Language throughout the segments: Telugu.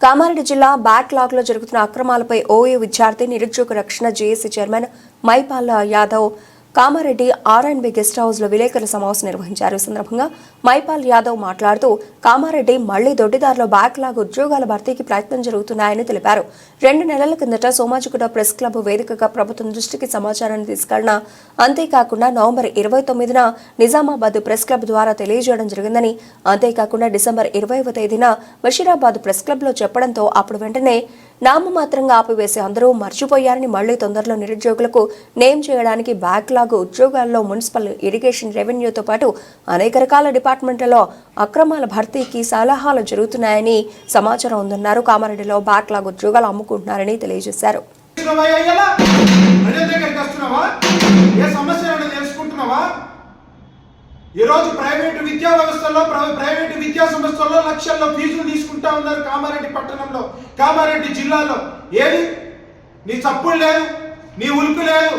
కామారెడ్డి జిల్లా బ్యాక్లాగ్లో జరుగుతున్న అక్రమాలపై ఓయూ విద్యార్థి నిరుద్యోగ రక్షణ జేఏసీ చైర్మన్ మైపాల్ యాదవ్ కామారెడ్డి ఆర్ఎండ్బి గెస్ట్ హౌస్ లో విలేకరుల సమావేశం నిర్వహించారు. ఈ సందర్భంగా మైపాల్ యాదవ్ మాట్లాడుతూ కామారెడ్డి మళ్లీ దొడ్డిదారిలో బ్యాక్లాగ్ ఉద్యోగాల భర్తీకి ప్రయత్నం జరుగుతున్నాయని తెలిపారు. 2 నెలల కిందట సోమాజిగూడ ప్రెస్ క్లబ్ వేదికగా ప్రభుత్వం దృష్టికి సమాచారాన్ని తీసుకెళ్లిన అంతేకాకుండా నవంబర్ 29న నిజామాబాద్ ప్రెస్ క్లబ్ ద్వారా తెలియజేయడం జరిగిందని, అంతేకాకుండా డిసెంబర్ 20వ తేదీన బషీరాబాద్ ప్రెస్ క్లబ్ లో చెప్పడంతో అప్పుడు వెంటనే నామమాత్రంగా ఆపివేసి అందరూ మర్చిపోయారని, మళ్లీ తొందరలో నిరుద్యోగులకు నేమ్ చేయడానికి బ్యాక్లాగ్ ఉద్యోగాల్లో మున్సిపల్, ఇరిగేషన్, రెవెన్యూతో పాటు అనేక రకాల డిపార్ట్మెంట్లలో అక్రమాల భర్తీకి సలహాలు జరుగుతున్నాయని సమాచారం ఉందన్నారు. కామారెడ్డిలో బ్యాక్లాగ్ ఉద్యోగాలు అమ్ముకుంటున్నారని తెలియజేశారు. ఈరోజు ప్రైవేటు విద్యా వ్యవస్థలో ప్రైవేటు విద్యా సంస్థల్లో లక్షల్లో ఫీజులు తీసుకుంటా ఉన్నారు. కామారెడ్డి పట్టణంలో, కామారెడ్డి జిల్లాలో ఏది నీ చప్పుడు లేదు, నీ ఉలుకు లేదు.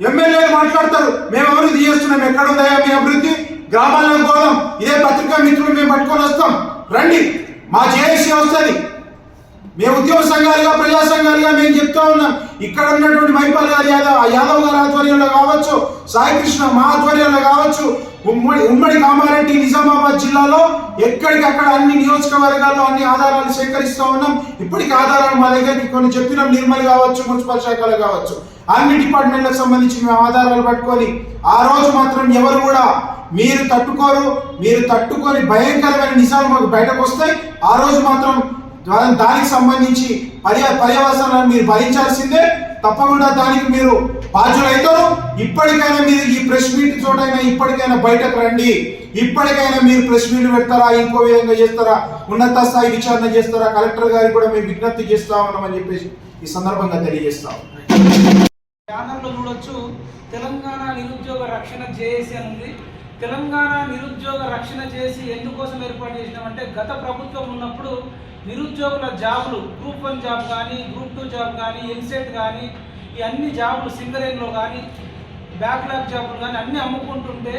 ఎమ్మెల్యేలు మాట్లాడతారు, మేము అభివృద్ధి చేస్తున్నాం, ఎక్కడుందయా మీ అభివృద్ధి? గ్రామాల్లో పోదాం, ఇదే పత్రికా మిత్రులు మేము పట్టుకొని వస్తాం, రండి, మా జేఏసీ వస్తుంది. మేము ఉద్యోగ సంఘాలుగా, ప్రజా సంఘాలుగా మేము చెప్తా ఉన్నాం. ఇక్కడ ఉన్నటువంటి మైపాల్ గారి యాదవ్ గారి ఆధ్వర్యంలో కావచ్చు, సాయికృష్ణ మా ఆధ్వర్యంలో కావచ్చు, ఉమ్మడి కామారెడ్డి నిజామాబాద్ జిల్లాలో ఎక్కడికక్కడ అన్ని నియోజకవర్గాల్లో అన్ని ఆధారాలు సేకరిస్తూ ఉన్నాం. ఇప్పటికి ఆధారాలు మా దగ్గరికి కొన్ని చెప్పినాం, నిర్మల్ కావచ్చు, మున్సిపల్ శాఖలు కావచ్చు, అన్ని డిపార్ట్మెంట్లకు సంబంధించి మేము ఆధారాలు పట్టుకొని ఆ రోజు మాత్రం ఎవరు కూడా మీరు తట్టుకొని భయంకరమైన నిజాలు మాకు బయటకు వస్తాయి. ఆ రోజు మాత్రం దానికి సంబంధించి పర్యవసానాలను మీరు భరించాల్సిందే, తప్పకుండా దానికి మీరు బాధ్యులైతారు. ఇప్పటికైనా మీరు ఈ ప్రెస్ మీట్ చోటైనా ఇప్పటికైనా బయటకు రండి. ఇప్పటికైనా మీరు ప్రెస్ మీట్ పెడతారా, ఇంకో విధంగా చేస్తారా, ఉన్నత స్థాయి విచారణ చేస్తారా, కలెక్టర్ గారికి కూడా మేము విజ్ఞప్తి చేస్తా ఉన్నామని చెప్పేసి ఈ సందర్భంగా తెలియజేస్తాం. ఛానల్లో చూడొచ్చు, తెలంగాణ నిరుద్యోగ రక్షణ జేఏసీ అని ఉంది. తెలంగాణ నిరుద్యోగ రక్షణ చేసి ఎందుకోసం ఏర్పాటు చేసినామంటే, గత ప్రభుత్వం ఉన్నప్పుడు నిరుద్యోగుల జాబులు, గ్రూప్ 1 జాబ్ కానీ, గ్రూప్ 2 జాబ్ కానీ, ఎంసెట్ కానీ, ఈ అన్ని జాబులు సింగరేణిలో కానీ, బ్యాక్లాగ్ జాబులు కానీ అన్నీ అమ్ముకుంటుంటే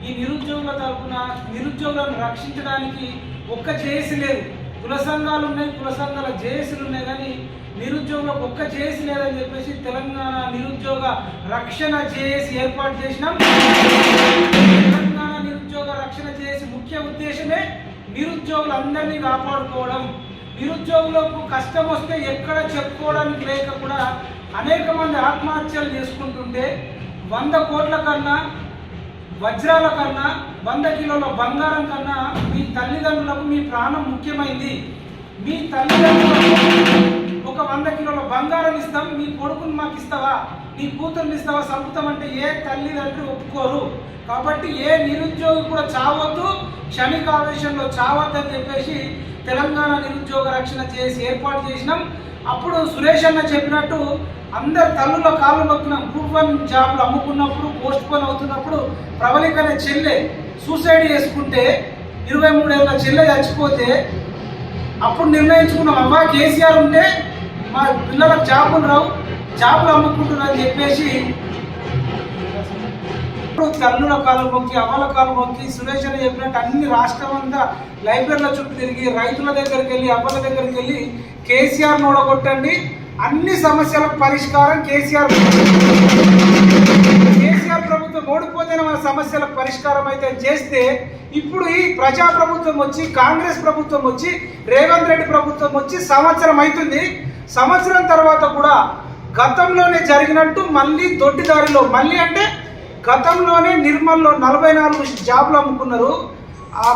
ఈ నిరుద్యోగుల తరఫున నిరుద్యోగులను రక్షించడానికి ఒక్క జేఏసీ లేదు. కుల సంఘాలు ఉన్నాయి, కుల సంఘాల జేఏసీలు ఉన్నాయి, కానీ నిరుద్యోగులకు ఒక్క జేఏసీ లేదని చెప్పేసి తెలంగాణ నిరుద్యోగ రక్షణ జేఏసీ ఏర్పాటు చేసినాం. తెలంగాణ నిరుద్యోగ రక్షణ జేఏసీ ముఖ్య ఉద్దేశమే నిరుద్యోగులందరినీ కాపాడుకోవడం. నిరుద్యోగులకు కష్టం వస్తే ఎక్కడ చెప్పుకోవడానికి లేక కూడా అనేక మంది ఆత్మహత్యలు చేసుకుంటుంటే 100 కోట్ల కన్నా, వజ్రాల కన్నా, 100 కిలోల బంగారం కన్నా మీ తల్లిదండ్రులకు మీ ప్రాణం ముఖ్యమైంది. మీ తల్లిదండ్రులకు ఒక 100 కిలోల బంగారం ఇస్తాం, మీ కొడుకుని మాకు ఇస్తావా, నీ కూతుర్ని ఇస్తావా, చంపుతామంటే ఏ తల్లిదండ్రులు ఒప్పుకోరు. కాబట్టి ఏ నిరుద్యోగి కూడా చావద్దు, క్షణికావేశంలో చావద్దని చెప్పేసి తెలంగాణ నిరుద్యోగ రక్షణ చేసి ఏర్పాటు చేసినాం. అప్పుడు సురేష్ అన్న చెప్పినట్టు అందరు తల్లుల కాళ్ళు మొక్కినాం. గ్రూప్ 1 జాబ్లు అమ్ముకున్నప్పుడు, పోస్ట్ పోన్ అవుతున్నప్పుడు ప్రబలిక అనే చెల్లె సూసైడ్ చేసుకుంటే 23 ఏళ్ళ చెల్లె చచ్చిపోతే అప్పుడు నిర్ణయించుకున్నాం, అవ్వ కేసీఆర్ ఉంటే మా పిల్లలకు జాబులు రావు, జాబులు అమ్ముకుంటున్నారని చెప్పేసి తల్లుల కాలు మొక్కి, అవ్వల కాలు మొక్కి సురేష్ అని చెప్పినట్టు అన్ని రాష్ట్రం అంతా లైబ్రరీల చుట్టూ తిరిగి, రైతుల దగ్గరికి వెళ్ళి, అవ్వల దగ్గరికి వెళ్ళి కేసీఆర్ ఓడగొట్టండి, అన్ని సమస్యలకు పరిష్కారం కేసీఆర్ ప్రభుత్వం ఓడిపోతేనే మన సమస్యలకు పరిష్కారం అయితే చేస్తే, ఇప్పుడు ఈ ప్రజా ప్రభుత్వం వచ్చి, కాంగ్రెస్ ప్రభుత్వం వచ్చి, రేవంత్ రెడ్డి ప్రభుత్వం వచ్చి సంవత్సరం అవుతుంది. సంవత్సరం తర్వాత కూడా గతంలోనే జరిగినట్టు మళ్ళీ దొడ్డిదారిలో, మళ్ళీ అంటే గతంలోనే నిర్మల్లో 44 జాబులు అమ్ముకున్నారు,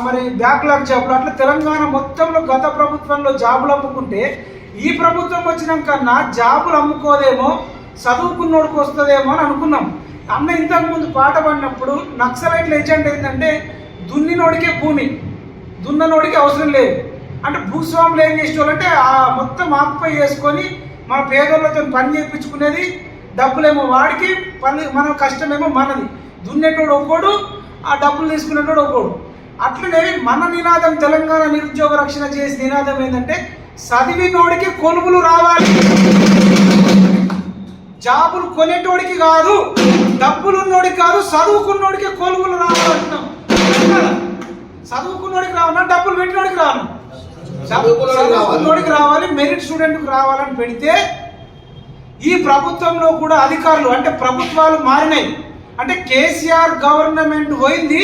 మరి బ్యాక్లాగ్ జాబులు. అట్లా తెలంగాణ మొత్తంలో గత ప్రభుత్వంలో జాబులు అమ్ముకుంటే ఈ ప్రభుత్వం వచ్చినాకన్నా జాబులు అమ్ముకోదేమో, చదువుకున్నోడికి వస్తుందేమో అని అనుకున్నాం. అన్న ఇంతకుముందు పాట పడినప్పుడు నక్సలైట్ల ఏజెంట్ ఏంటంటే దున్నినోడికే భూమి, దున్ననోడికి అవసరం లేదు అంటే, భూస్వాములు ఏం చేసేవాళ్ళంటే ఆ మొత్తం ఆక్యుపై చేసుకొని మన పేదోళ్ళతో పని చేయించుకునేది, డబ్బులేమో వాడికి, పని మన కష్టమేమో మనది. దున్నేటోడు ఒక్కోడు, ఆ డబ్బులు తీసుకునేటోడు ఒక్కోడు. అట్లనే మన నినాదం తెలంగాణ నిరుద్యోగ రక్షణ చేసే నినాదం ఏంటంటే, చదివినోడికి కొలువులు రావాలి, జాబులు కొనేటోడికి కాదు, డబ్బులున్నోడికి కాదు, చదువుకున్నోడికి కొలువులు రావాలంటున్నాం. చదువుకున్నోడికి రావన్నా, డబ్బులు పెట్టినోడికి రావన్నా. చదువుకున్నోడికి రావాలి, మెరిట్ స్టూడెంట్కి రావాలని పెడితే ఈ ప్రభుత్వంలో కూడా అధికారులు అంటే ప్రభుత్వాలు మారినాయి. అంటే కేసీఆర్ గవర్నమెంట్ పోయింది,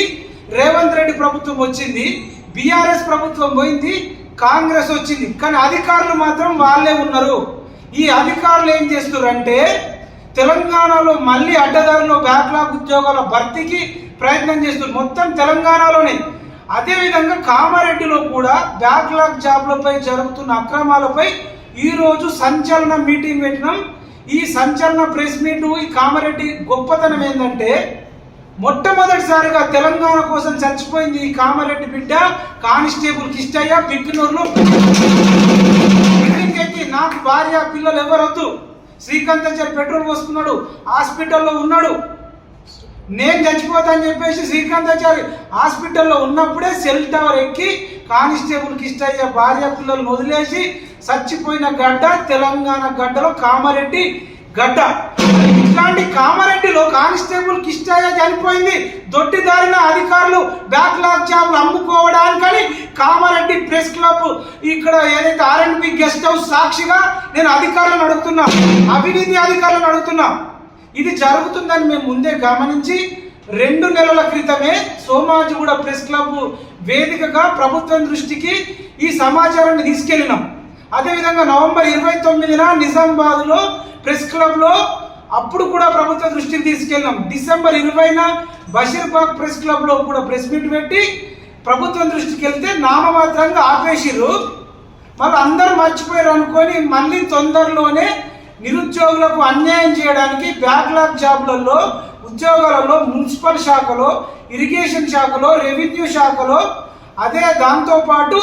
రేవంత్ రెడ్డి ప్రభుత్వం వచ్చింది, బీఆర్ఎస్ ప్రభుత్వం పోయింది, కాంగ్రెస్ వచ్చింది, కానీ అధికారులు మాత్రం వాళ్ళే ఉన్నారు. ఈ అధికారులు ఏం చేస్తున్నారంటే తెలంగాణలో మళ్ళీ అడ్డదారిలో బ్యాక్లాగ్ ఉద్యోగాల భర్తీకి ప్రయత్నం చేస్తున్నారు, మొత్తం తెలంగాణలోనే. అదేవిధంగా కామారెడ్డిలో కూడా బ్యాక్లాగ్ జాబ్లపై జరుగుతున్న అక్రమాలపై ఈరోజు సంచలన మీటింగ్ పెట్టినాం. ఈ సంచలన ప్రెస్ మీట్ ఈ కామారెడ్డి గొప్పతనం ఏంటంటే మొట్టమొదటిసారిగా తెలంగాణ కోసం చచ్చిపోయింది ఈ కామారెడ్డి బిడ్డ కానిస్టేబుల్ కిష్టయ్య బిక్నూరులో. నాకు భార్య పిల్లలు ఎవరొద్దు, శ్రీకాంతాచారి పెట్రోల్ పోసుకున్నాడు, హాస్పిటల్లో ఉన్నాడు, నేను చచ్చిపోతా అని చెప్పేసి శ్రీకాంతాచారి హాస్పిటల్లో ఉన్నప్పుడే సెల్ టవర్ ఎక్కి కానిస్టేబుల్ కిష్టయ్య భార్య పిల్లలను వదిలేసి చచ్చిపోయిన గడ్డ తెలంగాణ గడ్డలో కామారెడ్డి గడ్డ. ఇట్లాంటి కామారెడ్డిలో కానిస్టేబుల్ కిష్టయ్య చనిపోయింది దొడ్డిదారిన అధికారులు బ్యాక్లాగ్ జాబ్లు అమ్ముకోవడానికని కామారెడ్డి ప్రెస్ క్లబ్ ఇక్కడ ఏదైతే R&B గెస్ట్ హౌస్ సాక్షిగా నేను అధికారులను అడుగుతున్నా, అవినీతి అధికారులను అడుగుతున్నా. ఇది జరుగుతుందని మేము ముందే గమనించి 2 నెలల క్రితమే సోమాజిగూడ ప్రెస్ క్లబ్ వేదికగా ప్రభుత్వం దృష్టికి ఈ సమాచారాన్ని తీసుకెళ్లినాం. అదేవిధంగా నవంబర్ 29న నిజామాబాద్లో ప్రెస్ క్లబ్లో అప్పుడు కూడా ప్రభుత్వ దృష్టికి తీసుకెళ్ళాం. డిసెంబర్ 20న బషీర్బాగ్ ప్రెస్ క్లబ్లో కూడా ప్రెస్ మీట్ పెట్టి ప్రభుత్వం దృష్టికి వెళ్తే నామమాత్రంగా ఆపేసిర్రు. మళ్ళీ అందరూ మర్చిపోయారు అనుకొని మళ్ళీ తొందరలోనే నిరుద్యోగులకు అన్యాయం చేయడానికి బ్యాక్లాగ్ జాబ్లలో ఉద్యోగాలలో మున్సిపల్ శాఖలో, ఇరిగేషన్ శాఖలో, రెవెన్యూ శాఖలో, అదే దాంతోపాటు